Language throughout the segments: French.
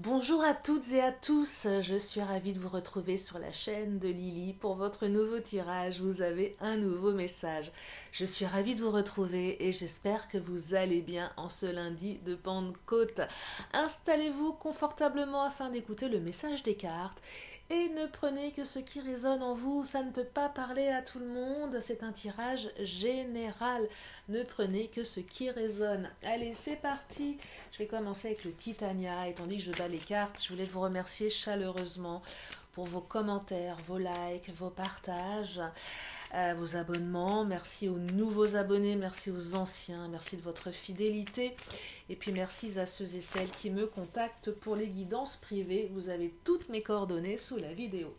Bonjour à toutes et à tous, je suis ravie de vous retrouver sur la chaîne de Lily pour votre nouveau tirage. Vous avez un nouveau message. Je suis ravie de vous retrouver et j'espère que vous allez bien en ce lundi de Pentecôte. Installez-vous confortablement afin d'écouter le message des cartes et ne prenez que ce qui résonne en vous. Ça ne peut pas parler à tout le monde, c'est un tirage général. Ne prenez que ce qui résonne. Allez, c'est parti. Je vais commencer avec le Titania. Étant donné que je bats les cartes, je voulais vous remercier chaleureusement pour vos commentaires, vos likes, vos partages, vos abonnements. Merci aux nouveaux abonnés, merci aux anciens, merci de votre fidélité. Et puis merci à ceux et celles qui me contactent pour les guidances privées. Vous avez toutes mes coordonnées sous la vidéo.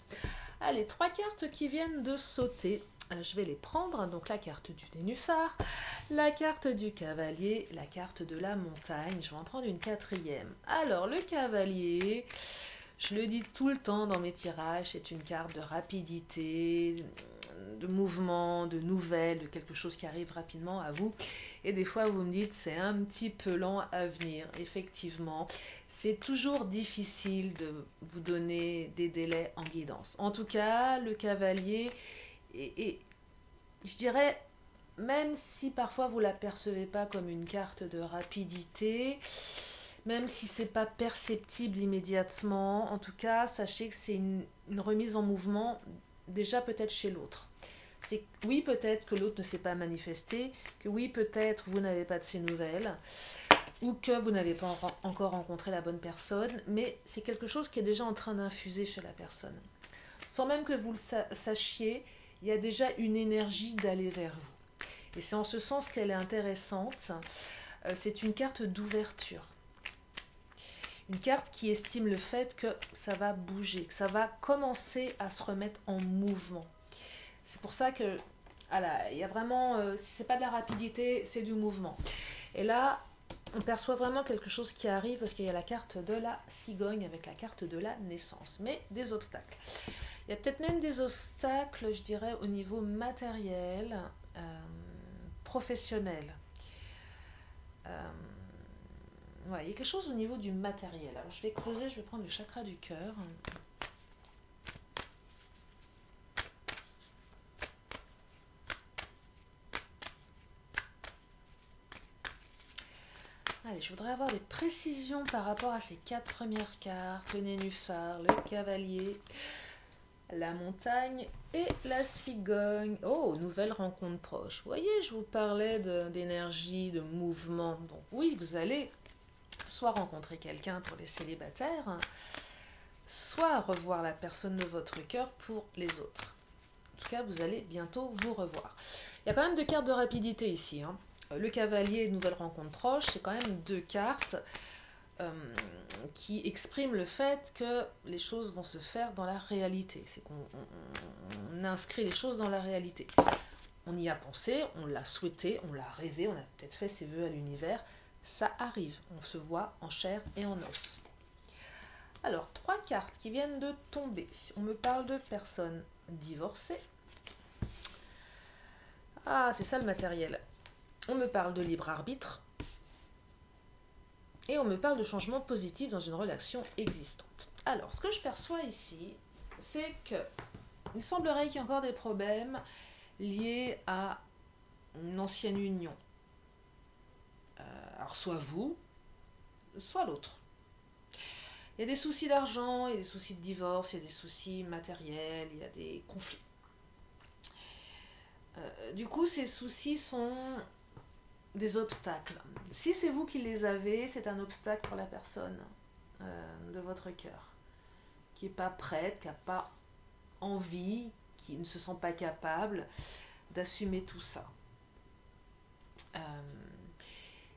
Allez, 3 cartes qui viennent de sauter. Je vais les prendre. Donc la carte du nénuphar, la carte du cavalier, la carte de la montagne. Je vais en prendre une 4e. Alors le cavalier, je le dis tout le temps dans mes tirages, c'est une carte de rapidité, de mouvement, de nouvelles, de quelque chose qui arrive rapidement à vous. Et des fois vous me dites c'est un petit peu lent à venir. Effectivement, c'est toujours difficile de vous donner des délais en guidance. En tout cas, le cavalier et je dirais, même si parfois vous ne l'apercevez pas comme une carte de rapidité, même si ce n'est pas perceptible immédiatement, en tout cas, sachez que c'est une remise en mouvement déjà peut-être chez l'autre. C'est oui, peut-être que l'autre ne s'est pas manifesté, que oui, peut-être vous n'avez pas de ses nouvelles, ou que vous n'avez pas encore rencontré la bonne personne, mais c'est quelque chose qui est déjà en train d'infuser chez la personne. Sans même que vous le sachiez, il y a déjà une énergie d'aller vers vous. Et c'est en ce sens qu'elle est intéressante. C'est une carte d'ouverture. Une carte qui estime le fait que ça va bouger, que ça va commencer à se remettre en mouvement. C'est pour ça que, voilà, il y a vraiment, si c'est pas de la rapidité, c'est du mouvement. Et là, on perçoit vraiment quelque chose qui arrive parce qu'il y a la carte de la cigogne avec la carte de la naissance, mais des obstacles. Il y a peut-être même des obstacles, je dirais, au niveau matériel, professionnel. Ouais, il y a quelque chose au niveau du matériel. Alors je vais creuser, je vais prendre le chakra du cœur. Allez, je voudrais avoir des précisions par rapport à ces 4 premières cartes. Le nénuphar, le cavalier, la montagne et la cigogne. Oh, nouvelle rencontre proche. Vous voyez, je vous parlais d'énergie, de mouvement. Donc oui, vous allez soit rencontrer quelqu'un pour les célibataires, soit revoir la personne de votre cœur pour les autres. En tout cas, vous allez bientôt vous revoir. Il y a quand même 2 cartes de rapidité ici. Le cavalier, nouvelle rencontre proche, c'est quand même 2 cartes qui expriment le fait que les choses vont se faire dans la réalité. C'est qu'on inscrit les choses dans la réalité. On y a pensé, on l'a souhaité, on l'a rêvé, on a peut-être fait ses vœux à l'univers. Ça arrive, on se voit en chair et en os. Alors, 3 cartes qui viennent de tomber. On me parle de personnes divorcées. Ah, c'est ça le matériel. On me parle de libre arbitre. Et on me parle de changement positif dans une relation existante. Alors, ce que je perçois ici, c'est que il semblerait qu'il y ait encore des problèmes liés à une ancienne union. Alors, soit vous, soit l'autre. Il y a des soucis d'argent, il y a des soucis de divorce, il y a des soucis matériels, il y a des conflits. Du coup, ces soucis sont des obstacles. Si c'est vous qui les avez, c'est un obstacle pour la personne de votre cœur, qui n'est pas prête, qui n'a pas envie, qui ne se sent pas capable d'assumer tout ça.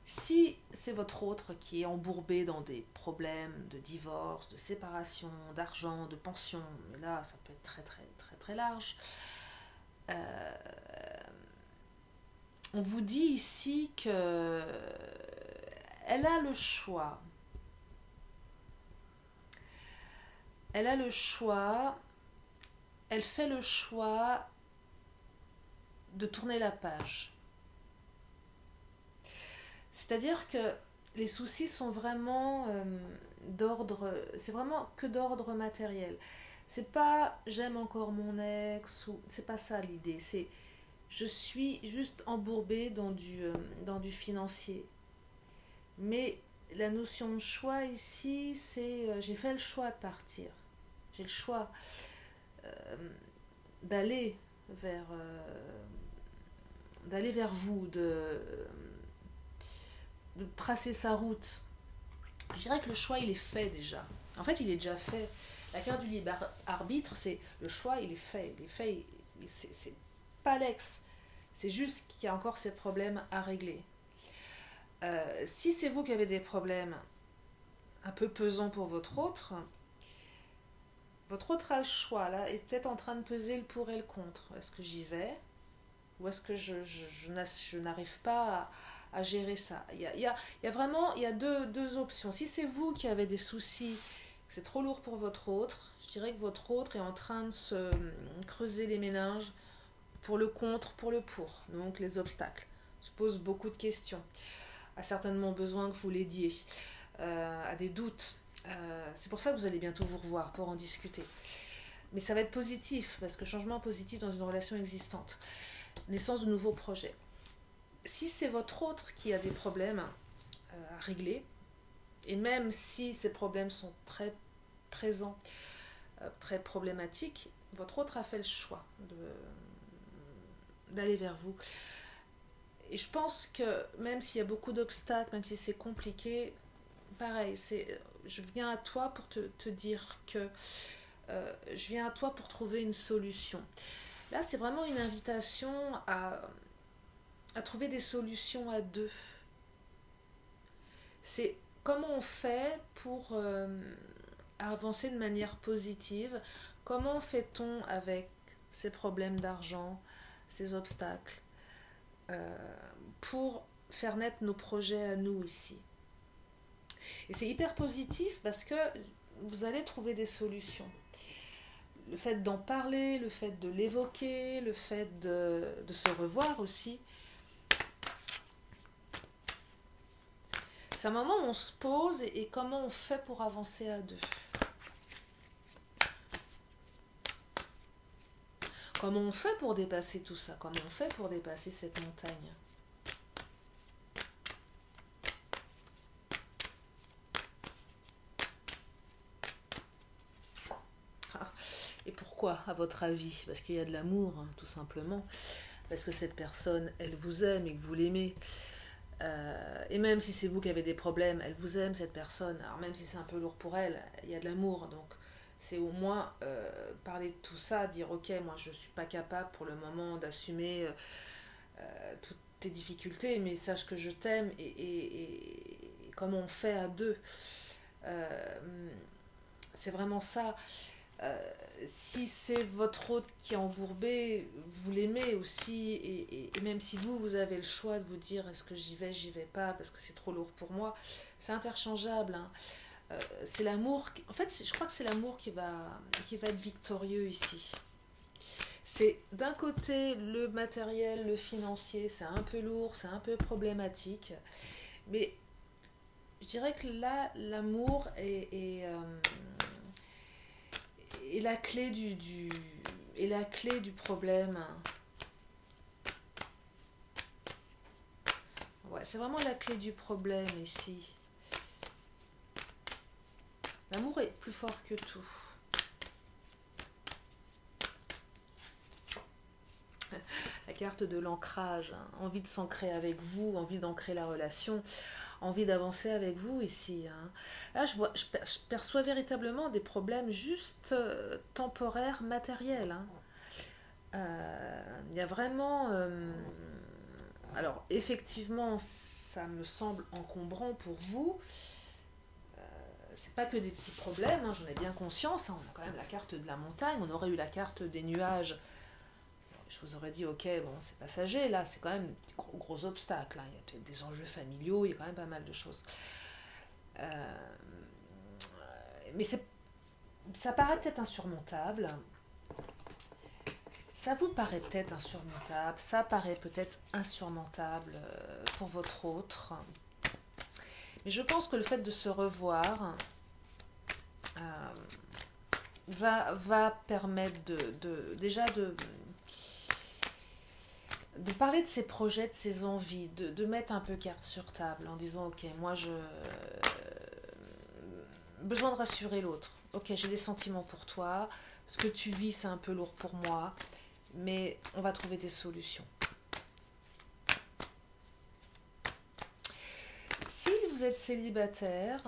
Si c'est votre autre qui est embourbé dans des problèmes de divorce, de séparation, d'argent, de pension, mais là ça peut être très très très très large, on vous dit ici que elle a le choix. Elle a le choix, elle fait le choix de tourner la page. C'est-à-dire que les soucis sont vraiment d'ordre, c'est vraiment que d'ordre matériel. C'est pas j'aime encore mon ex, ou c'est pas ça l'idée, c'est je suis juste embourbée dans du financier. Mais la notion de choix ici, c'est j'ai fait le choix de partir. J'ai le choix euh, d'aller vers, d'aller vers vous, de tracer sa route. Je dirais que le choix, il est fait déjà. En fait, il est déjà fait. La carte du libre arbitre, c'est le choix, il est fait. Il est fait, c'est pas l'ex. C'est juste qu'il y a encore ces problèmes à régler. Si c'est vous qui avez des problèmes un peu pesants pour votre autre a le choix, là, est peut-être en train de peser le pour et le contre. Est-ce que j'y vais? Ou est-ce que je n'arrive pas à gérer ça? Il y a vraiment deux options. Si c'est vous qui avez des soucis, que c'est trop lourd pour votre autre, je dirais que votre autre est en train de se creuser les méninges pour le contre, pour le pour. Donc les obstacles. Se pose beaucoup de questions. A certainement besoin que vous l'aidiez. A des doutes. C'est pour ça que vous allez bientôt vous revoir pour en discuter. Mais ça va être positif, parce que changement positif dans une relation existante. Naissance de nouveaux projets. Si c'est votre autre qui a des problèmes à régler, et même si ces problèmes sont très présents, très problématiques, votre autre a fait le choix d'aller vers vous. Et je pense que même s'il y a beaucoup d'obstacles, même si c'est compliqué, pareil, je viens à toi pour te dire que je viens à toi pour trouver une solution. Là, c'est vraiment une invitation à trouver des solutions à deux. C'est comment on fait pour avancer de manière positive. Comment fait-on avec ces problèmes d'argent, ces obstacles, pour faire naître nos projets à nous ici. Et c'est hyper positif parce que vous allez trouver des solutions. Le fait d'en parler, le fait de l'évoquer, le fait de se revoir aussi. C'est un moment où on se pose et comment on fait pour avancer à deux. Comment on fait pour dépasser tout ça? Comment on fait pour dépasser cette montagne? Et pourquoi, à votre avis? Parce qu'il y a de l'amour, hein, tout simplement. Parce que cette personne, elle vous aime et que vous l'aimez. Et même si c'est vous qui avez des problèmes, elle vous aime, cette personne. Alors même si c'est un peu lourd pour elle, il y a de l'amour. Donc c'est au moins parler de tout ça, dire ok, moi je ne suis pas capable pour le moment d'assumer toutes tes difficultés, mais sache que je t'aime et comment on fait à deux. C'est vraiment ça. Si c'est votre hôte qui est embourbé, vous l'aimez aussi, et même si vous avez le choix de vous dire est-ce que j'y vais pas parce que c'est trop lourd pour moi, c'est interchangeable. Hein. C'est l'amour, en fait, je crois que c'est l'amour qui va être victorieux ici. C'est d'un côté le matériel, le financier, c'est un peu lourd, c'est un peu problématique, mais je dirais que là, l'amour est la clé du problème. Ouais, c'est vraiment la clé du problème ici. L'amour est plus fort que tout. La carte de l'ancrage, hein. Envie de s'ancrer avec vous, envie d'ancrer la relation, envie d'avancer avec vous ici. Hein. Là, je perçois véritablement des problèmes juste temporaires, matériels. Hein. Il y a vraiment... alors, effectivement, ça me semble encombrant pour vous. C'est pas que des petits problèmes, hein, j'en ai bien conscience. Hein. On a quand même la carte de la montagne, on aurait eu la carte des nuages. Je vous aurais dit, ok, bon, c'est passager, là, c'est quand même des gros obstacles. Hein. Il y a peut-être des enjeux familiaux, il y a quand même pas mal de choses. Mais ça paraît peut-être insurmontable. Ça vous paraît peut-être insurmontable, ça paraît peut-être insurmontable pour votre autre. Mais je pense que le fait de se revoir va permettre déjà de parler de ses projets, de ses envies, de mettre un peu carte sur table en disant ok, moi je besoin de rassurer l'autre. Ok, j'ai des sentiments pour toi, ce que tu vis c'est un peu lourd pour moi, mais on va trouver des solutions. Si vous êtes célibataire,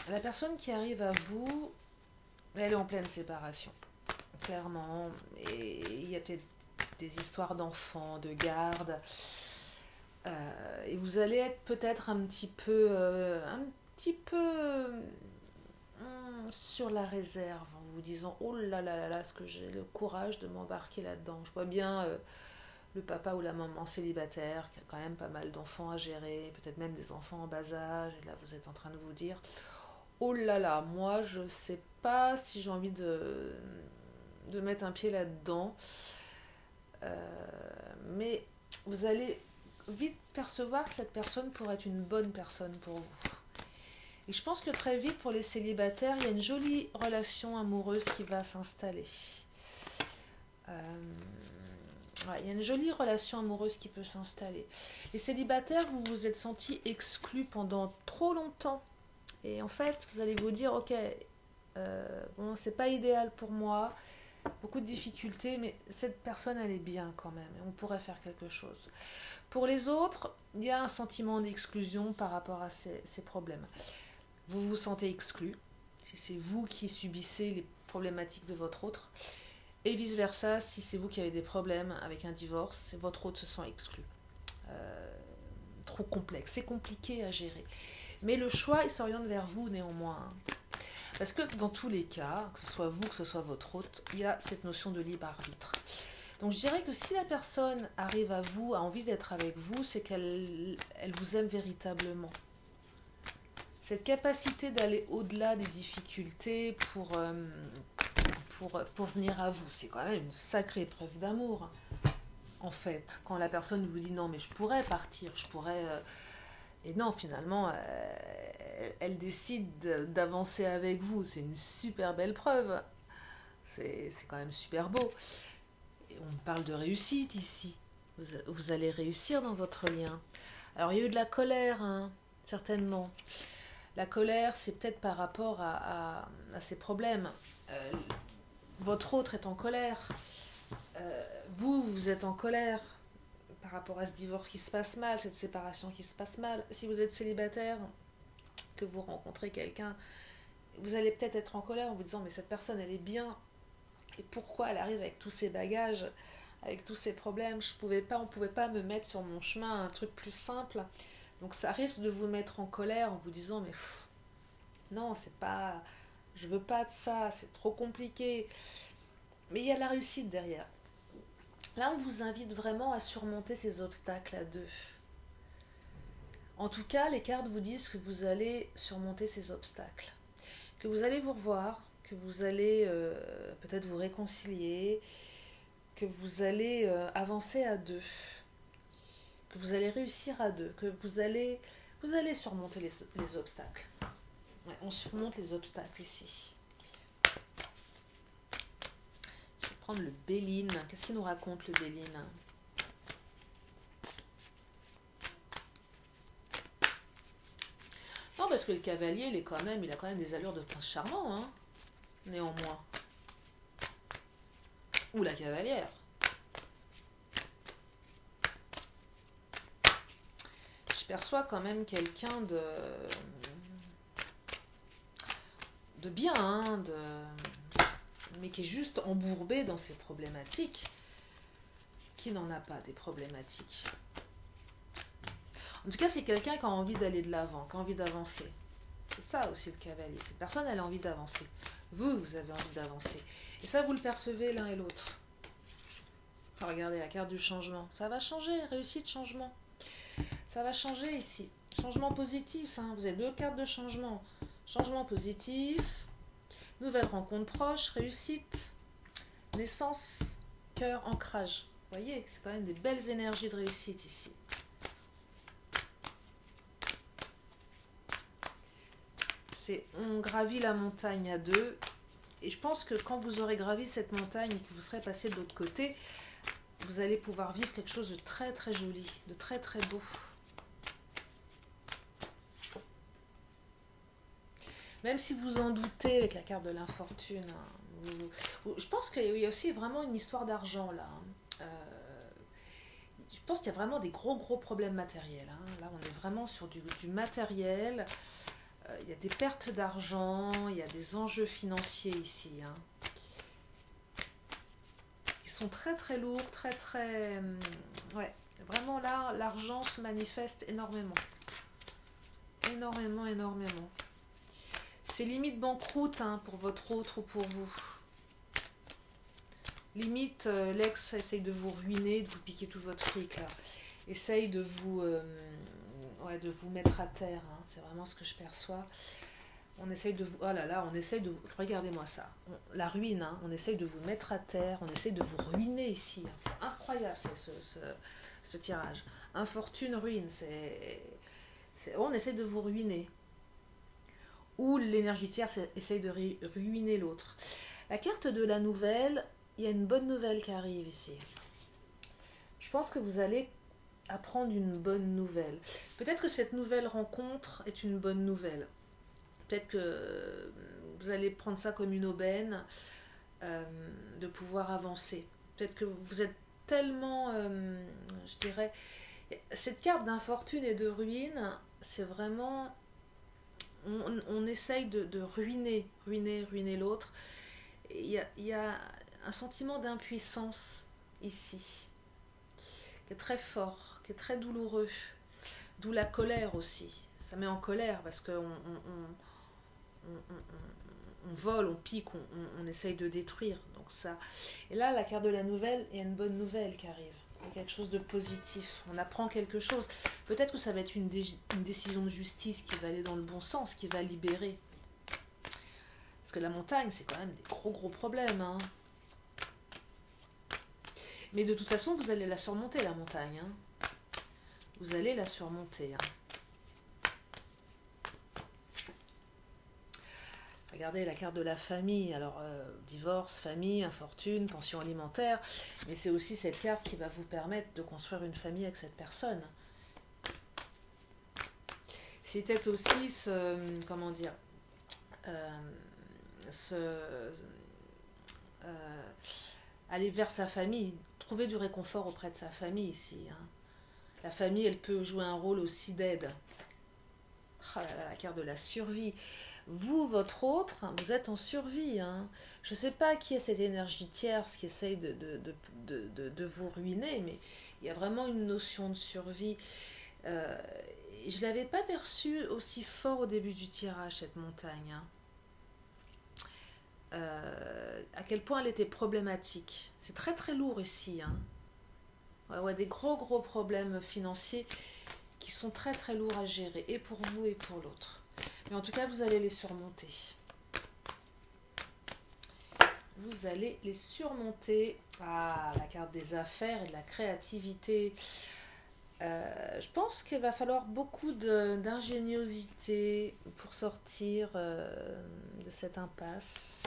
la personne qui arrive à vous, elle est en pleine séparation, clairement, et il y a peut-être des histoires d'enfants, de garde, et vous allez être peut-être un petit peu sur la réserve en vous disant oh là là là là, est-ce que j'ai le courage de m'embarquer là-dedans. Je vois bien le papa ou la maman célibataire qui a quand même pas mal d'enfants à gérer, peut-être même des enfants en bas âge, et là vous êtes en train de vous dire oh là là, moi je sais pas si j'ai envie de mettre un pied là-dedans. Mais vous allez vite percevoir que cette personne pourrait être une bonne personne pour vous. Et je pense que très vite, pour les célibataires, il y a une jolie relation amoureuse qui va s'installer. Il y a une jolie relation amoureuse qui peut s'installer. Les célibataires, vous vous êtes sentis exclus pendant trop longtemps. Et en fait, vous allez vous dire, ok, bon, c'est pas idéal pour moi, beaucoup de difficultés, mais cette personne, elle est bien quand même, et on pourrait faire quelque chose. Pour les autres, il y a un sentiment d'exclusion par rapport à ces problèmes. Vous vous sentez exclu, si c'est vous qui subissez les problématiques de votre autre, et vice-versa, si c'est vous qui avez des problèmes avec un divorce, votre autre se sent exclu. Trop complexe, c'est compliqué à gérer. Mais le choix, il s'oriente vers vous néanmoins. Parce que dans tous les cas, que ce soit vous, que ce soit votre hôte, il y a cette notion de libre arbitre. Donc je dirais que si la personne arrive à vous, a envie d'être avec vous, c'est qu'elle vous aime véritablement. Cette capacité d'aller au-delà des difficultés pour venir à vous, c'est quand même une sacrée preuve d'amour. En fait, quand la personne vous dit non mais je pourrais partir, je pourrais... Et non, finalement, elle décide d'avancer avec vous. C'est une super belle preuve. C'est quand même super beau. Et on parle de réussite ici. Vous allez réussir dans votre lien. Alors, il y a eu de la colère, hein, certainement. La colère, c'est peut-être par rapport à ces problèmes. Votre autre est en colère. Vous êtes en colère par rapport à ce divorce qui se passe mal, cette séparation qui se passe mal. Si vous êtes célibataire, que vous rencontrez quelqu'un, vous allez peut-être être en colère en vous disant mais cette personne elle est bien, et pourquoi elle arrive avec tous ces bagages, avec tous ces problèmes, on pouvait pas me mettre sur mon chemin un truc plus simple. Donc ça risque de vous mettre en colère en vous disant mais non, c'est pas, je veux pas de ça, c'est trop compliqué. Mais il y a la réussite derrière. Là, on vous invite vraiment à surmonter ces obstacles à deux. En tout cas, les cartes vous disent que vous allez surmonter ces obstacles. Que vous allez vous revoir, que vous allez peut-être vous réconcilier, que vous allez avancer à deux, que vous allez réussir à deux, que vous allez surmonter les obstacles. Ouais, on surmonte les obstacles ici. Le Béline. Qu'est-ce qu'il nous raconte le Béline? Non, parce que le cavalier, il a quand même des allures de prince charmant, hein, néanmoins. Ou la cavalière. Je perçois quand même quelqu'un de bien, hein, mais qui est juste embourbé dans ses problématiques, qui n'en a pas des problématiques. En tout cas, c'est quelqu'un qui a envie d'aller de l'avant, qui a envie d'avancer. C'est ça aussi le cavalier. Cette personne, elle a envie d'avancer. Vous avez envie d'avancer. Et ça, vous le percevez l'un et l'autre. Enfin, regardez la carte du changement. Ça va changer, réussite, changement. Ça va changer ici. Changement positif, hein. Vous avez deux cartes de changement. Changement positif, nouvelle rencontre proche, réussite, naissance, cœur, ancrage. Vous voyez, c'est quand même des belles énergies de réussite ici. c'est on gravit la montagne à deux. Et je pense que quand vous aurez gravi cette montagne et que vous serez passé de l'autre côté, vous allez pouvoir vivre quelque chose de très très joli, de très très beau. Même si vous en doutez avec la carte de l'infortune, je pense qu'il y a aussi vraiment une histoire d'argent là. Je pense qu'il y a vraiment des gros problèmes matériels. Là, on est vraiment sur du matériel. Il y a des pertes d'argent, il y a des enjeux financiers ici. Qui sont très très lourds, très très... ouais, vraiment là, l'argent se manifeste énormément. Énormément. C'est limite banqueroute pour votre autre ou pour vous. Limite, l'ex essaye de vous ruiner, de vous piquer tout votre fric là. Essaye de vous mettre à terre. C'est vraiment ce que je perçois. On essaye de vous... Oh là là, on essaye de vous... Regardez-moi ça. La ruine, on essaye de vous mettre à terre. On essaye de vous ruiner ici. C'est incroyable ce tirage. Infortune, ruine. On essaye de vous ruiner. Ou l'énergie tierce essaye de ruiner l'autre. La carte de la nouvelle, il y a une bonne nouvelle qui arrive ici. Je pense que vous allez apprendre une bonne nouvelle. Peut-être que cette nouvelle rencontre est une bonne nouvelle. Peut-être que vous allez prendre ça comme une aubaine de pouvoir avancer. Peut-être que vous êtes tellement, je dirais, cette carte d'infortune et de ruine, c'est vraiment... On essaye de ruiner l'autre. Il y a un sentiment d'impuissance ici, qui est très fort, qui est très douloureux. D'où la colère aussi. Ça met en colère parce qu'on on vole, on pique, on essaye de détruire. Donc ça. Et là, la carte de la nouvelle, il y a une bonne nouvelle qui arrive. Il y a quelque chose de positif. On apprend quelque chose. Peut-être que ça va être une décision de justice qui va aller dans le bon sens, qui va libérer. Parce que la montagne, c'est quand même des gros problèmes. Mais de toute façon, vous allez la surmonter, la montagne. Vous allez la surmonter. Regardez la carte de la famille. Alors, divorce, famille, infortune, pension alimentaire. Mais c'est aussi cette carte qui va vous permettre de construire une famille avec cette personne. C'est peut-être aussi comment dire, aller vers sa famille, trouver du réconfort auprès de sa famille ici. La famille, elle peut jouer un rôle aussi d'aide. Oh là là, la carte de la survie. Vous, votre autre, vous êtes en survie. Je ne sais pas qui est cette énergie tierce qui essaye de vous ruiner, mais il y a vraiment une notion de survie. Je ne l'avais pas perçue aussi fort au début du tirage, cette montagne. À quel point elle était problématique. C'est très très lourd ici. Ouais, des gros problèmes financiers qui sont très très lourds à gérer, et pour vous et pour l'autre. Mais en tout cas, vous allez les surmonter. Vous allez les surmonter. Ah, la carte des affaires et de la créativité. Je pense qu'il va falloir beaucoup d'ingéniosité pour sortir de cette impasse.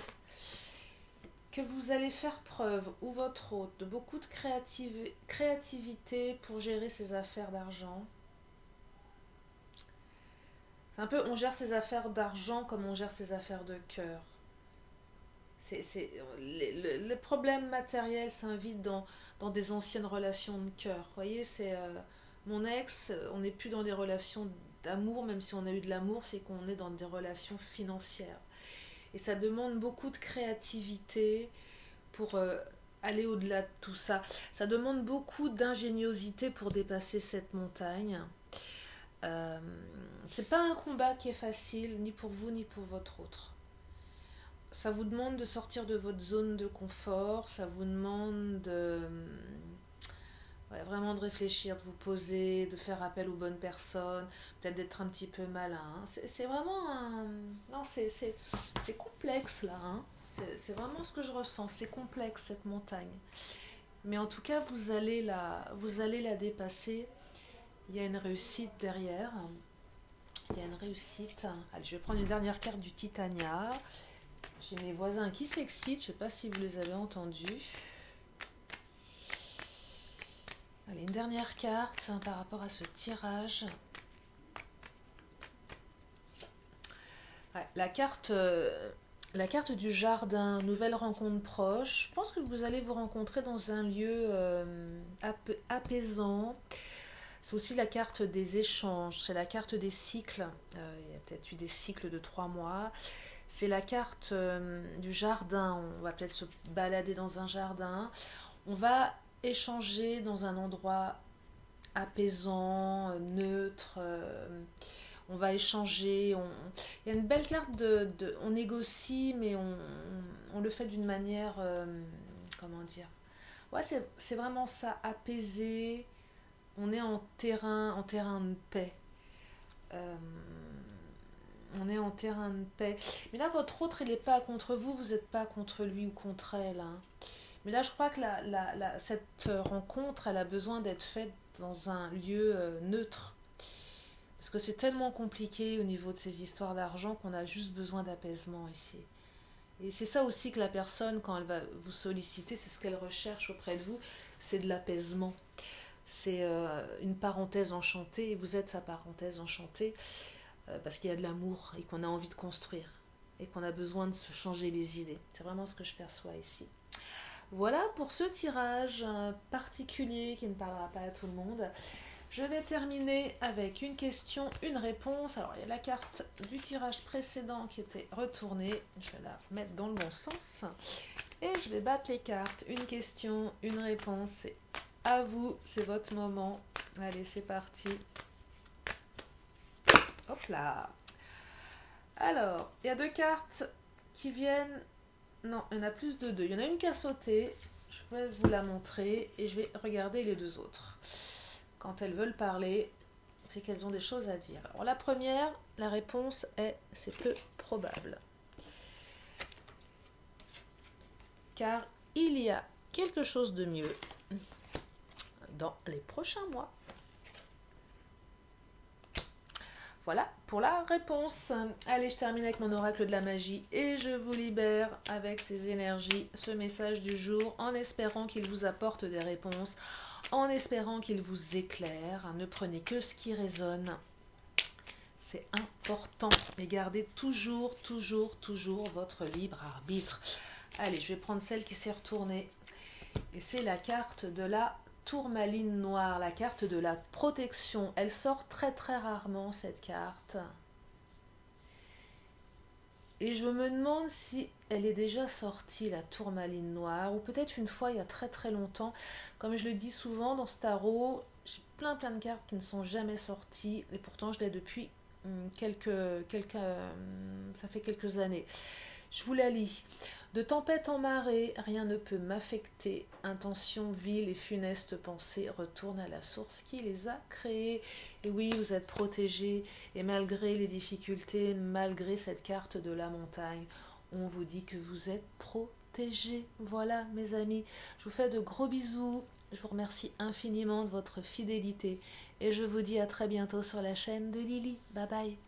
Que vous allez faire preuve, ou votre hôte, de beaucoup de créativité pour gérer ses affaires d'argent. C'est un peu, on gère ses affaires d'argent comme on gère ses affaires de cœur. Les problèmes matériels s'invitent dans des anciennes relations de cœur. Vous voyez, c'est mon ex, on n'est plus dans des relations d'amour, même si on a eu de l'amour, c'est qu'on est dans des relations financières. Et ça demande beaucoup de créativité pour aller au-delà de tout ça. Ça demande beaucoup d'ingéniosité pour dépasser cette montagne. C'est pas un combat qui est facile, ni pour vous, ni pour votre autre. Ça vous demande de sortir de votre zone de confort, ça vous demande vraiment de réfléchir, de vous poser, de faire appel aux bonnes personnes, peut-être d'être un petit peu malin. C'est vraiment un... Non, c'est complexe là. C'est vraiment ce que je ressens. C'est complexe cette montagne. Mais en tout cas, vous allez la dépasser. Il y a une réussite derrière. Il y a une réussite. Allez, je vais prendre une dernière carte du Titania. J'ai mes voisins qui s'excitent. Je ne sais pas si vous les avez entendus. Allez, une dernière carte par rapport à ce tirage. Ouais, la carte du jardin, nouvelle rencontre proche. Je pense que vous allez vous rencontrer dans un lieu apaisant. C'est aussi la carte des échanges, c'est la carte des cycles. Il y a peut-être eu des cycles de 3 mois. C'est la carte du jardin. On va peut-être se balader dans un jardin. On va échanger dans un endroit apaisant, neutre. On va échanger. Il y a une belle carte on négocie, mais on le fait d'une manière, comment dire. Ouais, c'est vraiment ça, apaisé. On est en terrain de paix. Euh, on est en terrain de paix. Mais là, votre autre, il n'est pas contre vous, vous n'êtes pas contre lui ou contre elle. Hein. Mais là, je crois que cette rencontre, elle a besoin d'être faite dans un lieu neutre. Parce que c'est tellement compliqué au niveau de ces histoires d'argent qu'on a juste besoin d'apaisement ici. Et c'est ça aussi que la personne, quand elle va vous solliciter, c'est ce qu'elle recherche auprès de vous, c'est de l'apaisement. C'est une parenthèse enchantée, et vous êtes sa parenthèse enchantée, parce qu'il y a de l'amour et qu'on a envie de construire, et qu'on a besoin de se changer les idées. C'est vraiment ce que je perçois ici. Voilà pour ce tirage particulier qui ne parlera pas à tout le monde. Je vais terminer avec une question, une réponse. Alors, il y a la carte du tirage précédent qui était retournée. Je vais la mettre dans le bon sens. Et je vais battre les cartes. Une question, une réponse. C'est à vous, c'est votre moment. Allez, c'est parti. Hop là. Alors, il y a 2 cartes qui viennent... Non, il y en a plus de 2. Il y en a une qui a sauté. Je vais vous la montrer et je vais regarder les 2 autres. Quand elles veulent parler, c'est qu'elles ont des choses à dire. Alors la première, la réponse est « c'est peu probable ». Car il y a quelque chose de mieux dans les prochains mois. Voilà pour la réponse. Allez, je termine avec mon oracle de la magie et je vous libère avec ces énergies, ce message du jour, en espérant qu'il vous apporte des réponses, en espérant qu'il vous éclaire. Ne prenez que ce qui résonne. C'est important. Et gardez toujours, toujours, toujours votre libre arbitre. Allez, je vais prendre celle qui s'est retournée. Et c'est la carte de la tourmaline noire, la carte de la protection. Elle sort très très rarement, cette carte. Et je me demande si elle est déjà sortie, la tourmaline noire, ou peut-être une fois il y a très très longtemps. Comme je le dis souvent dans ce tarot, j'ai plein de cartes qui ne sont jamais sorties, et pourtant je l'ai depuis ça fait quelques années. Je vous la lis. De tempête en marée, rien ne peut m'affecter. Intentions viles et funestes pensées retournent à la source qui les a créées. Et oui, vous êtes protégés. Et malgré les difficultés, malgré cette carte de la montagne, on vous dit que vous êtes protégés. Voilà, mes amis. Je vous fais de gros bisous. Je vous remercie infiniment de votre fidélité. Et je vous dis à très bientôt sur la chaîne de Lily. Bye bye.